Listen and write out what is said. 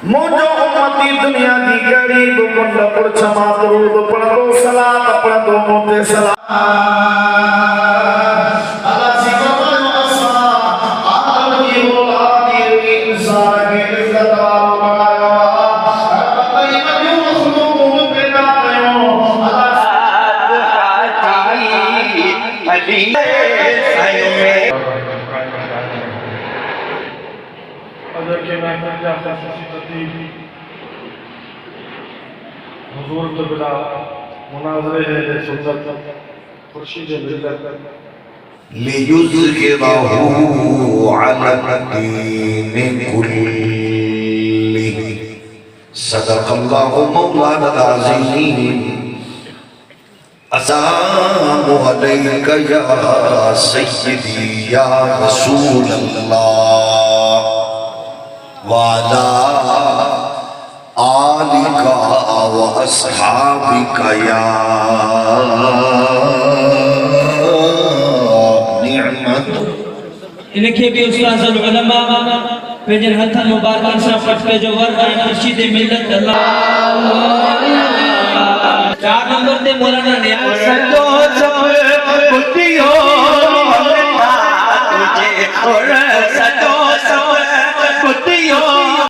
موجو امتی دنیا دی گریب کنڈ پر چھما درود پڑھ دو صلاة پڑھ دو موتے صلاة اللہ سکر و اصلا آدم کی اولادی انسان کی عزت والو بنایا رب قیمت مخلوق پیدا کرو اللہ علی سائیوں میں اگر کہ میں جا خصوصی ترتیب حضور قبلہ مناظرے ہے سنت خورشید ملت لِيُظْهِرَهُ عَلَى الدِّينِ كُلِّهِ صدق اللہ مولانا العظیم السلام علیکہ یا سیدی یا رسول اللہ وعلا آلکہ واصحابکہ یا نعمت انکھے بھی استاذ العلماء پیجن ہتھن مبارکان سے پٹھ کے جو ورد ہے خورشید ملت اللہ 4 نمبر تے مولانا نیاز